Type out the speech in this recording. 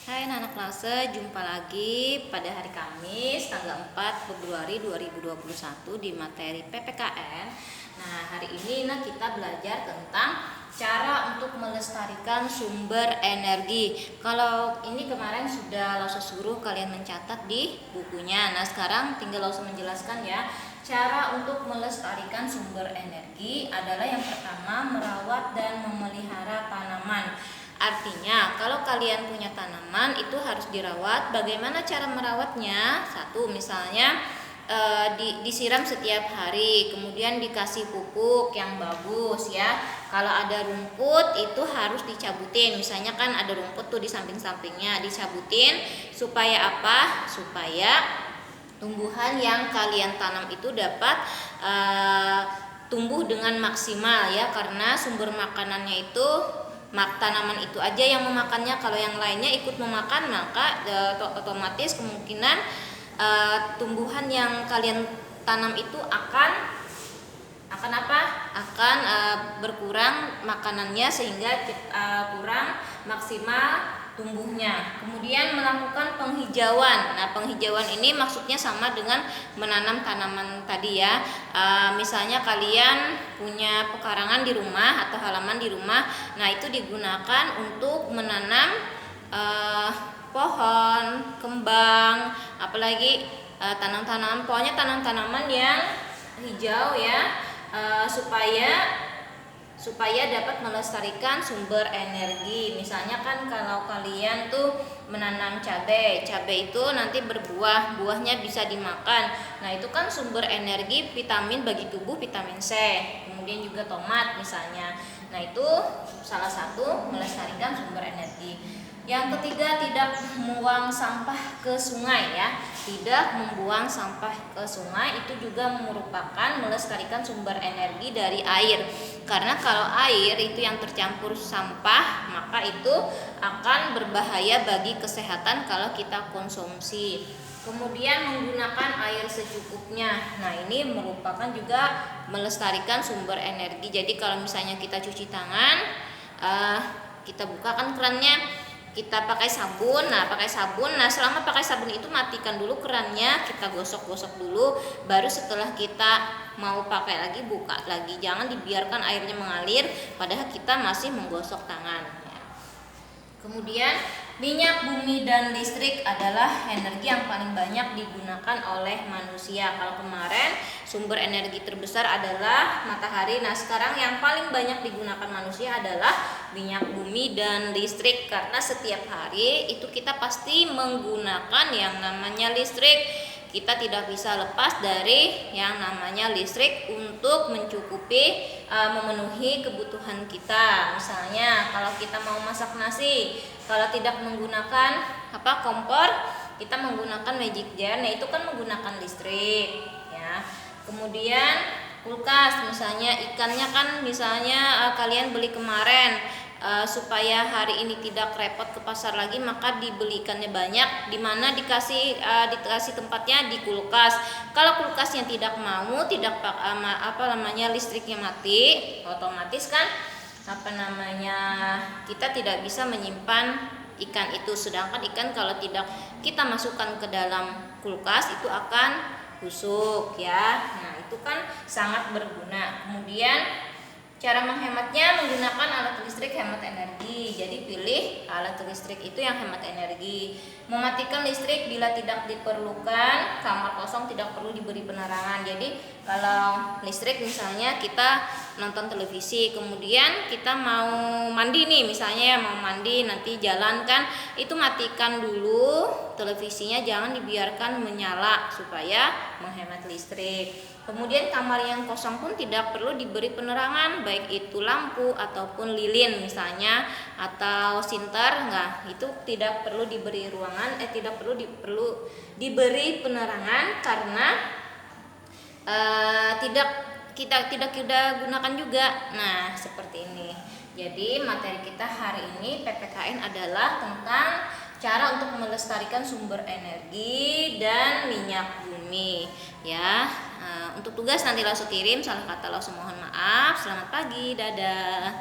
Hai anak klase, jumpa lagi pada hari Kamis tanggal 4 Februari 2021 di materi PPKN. Nah, hari ini kita belajar tentang cara untuk melestarikan sumber energi. Kalau ini kemarin sudah Lause suruh kalian mencatat di bukunya. Nah, sekarang tinggal Lause menjelaskan ya. Cara untuk melestarikan sumber energi adalah yang pertama merawat dan memelihara tanaman. Artinya, kalau kalian punya tanaman itu harus dirawat. Bagaimana cara merawatnya? Satu, misalnya disiram setiap hari, kemudian dikasih pupuk yang bagus ya. Kalau ada rumput itu harus dicabutin. Misalnya kan ada rumput tuh di samping-sampingnya, dicabutin supaya apa? Supaya tumbuhan yang kalian tanam itu dapat tumbuh dengan maksimal ya, karena sumber makanannya itu tanaman itu aja yang memakannya. Kalau yang lainnya ikut memakan, maka otomatis kemungkinan tumbuhan yang kalian tanam itu akan apa? Akan berkurang makanannya sehingga kurang maksimal tumbuhnya. Kemudian melakukan penghijauan. Nah, penghijauan ini maksudnya sama dengan menanam tanaman tadi ya. Misalnya kalian punya pekarangan di rumah atau halaman di rumah. Nah, itu digunakan untuk menanam pohon, kembang, apalagi tanam-tanaman. Pokoknya tanam-tanaman yang hijau ya, supaya dapat melestarikan sumber energi. Misalnya kan kalau kalian tuh menanam cabai itu nanti berbuah, buahnya bisa dimakan. Nah, itu kan sumber energi vitamin bagi tubuh, vitamin C. Kemudian juga tomat misalnya. Nah, itu salah satu melestarikan sumber energi. Yang ketiga, tidak membuang sampah ke sungai ya. Tidak membuang sampah ke sungai itu juga merupakan melestarikan sumber energi dari air. Karena kalau air itu yang tercampur sampah, maka itu akan berbahaya bagi kesehatan kalau kita konsumsi. Kemudian menggunakan air secukupnya. Nah, ini merupakan juga melestarikan sumber energi. Jadi kalau misalnya kita cuci tangan, kita buka kan kerannya, kita pakai sabun. Nah, selama pakai sabun itu matikan dulu kerannya, kita gosok-gosok dulu, baru setelah kita mau pakai lagi buka lagi. Jangan dibiarkan airnya mengalir padahal kita masih menggosok tangan. Kemudian minyak bumi dan listrik adalah energi yang paling banyak digunakan oleh manusia. Kalau kemarin sumber energi terbesar adalah matahari. Nah, sekarang yang paling banyak digunakan manusia adalah minyak bumi dan listrik, karena setiap hari itu kita pasti menggunakan yang namanya listrik. Kita tidak bisa lepas dari yang namanya listrik untuk mencukupi, memenuhi kebutuhan kita. Misalnya kalau kita mau masak nasi, kalau tidak menggunakan kompor, kita menggunakan magic jar. Nah, itu kan menggunakan listrik ya. Kemudian kulkas, misalnya ikannya kan misalnya kalian beli kemarin, supaya hari ini tidak repot ke pasar lagi, maka dibelikannya banyak, dimana dikasih tempatnya di kulkas. Kalau kulkasnya tidak mau, listriknya mati, otomatis kan kita tidak bisa menyimpan ikan itu. Sedangkan ikan kalau tidak kita masukkan ke dalam kulkas itu akan busuk ya. Nah, itu kan sangat berguna. Kemudian cara menghematnya menggunakan alat listrik hemat energi. Jadi pilih alat listrik itu yang hemat energi. Mematikan listrik bila tidak diperlukan, kamar kosong tidak perlu diberi penerangan. Jadi kalau listrik misalnya kita nonton televisi, kemudian kita mau mandi nih, misalnya mau mandi nanti jalan kan, itu matikan dulu televisinya, jangan dibiarkan menyala supaya menghemat listrik. Kemudian kamar yang kosong pun tidak perlu diberi penerangan, baik itu lampu ataupun lilin misalnya atau sinter. Nah, itu tidak perlu diberi tidak perlu diberi penerangan karena tidak kita gunakan juga. Nah, seperti ini. Jadi materi kita hari ini PPKN adalah tentang cara untuk melestarikan sumber energi dan minyak bumi ya. Untuk tugas nanti Lause kirim, salah kata Lause mohon maaf. Selamat pagi, dadah.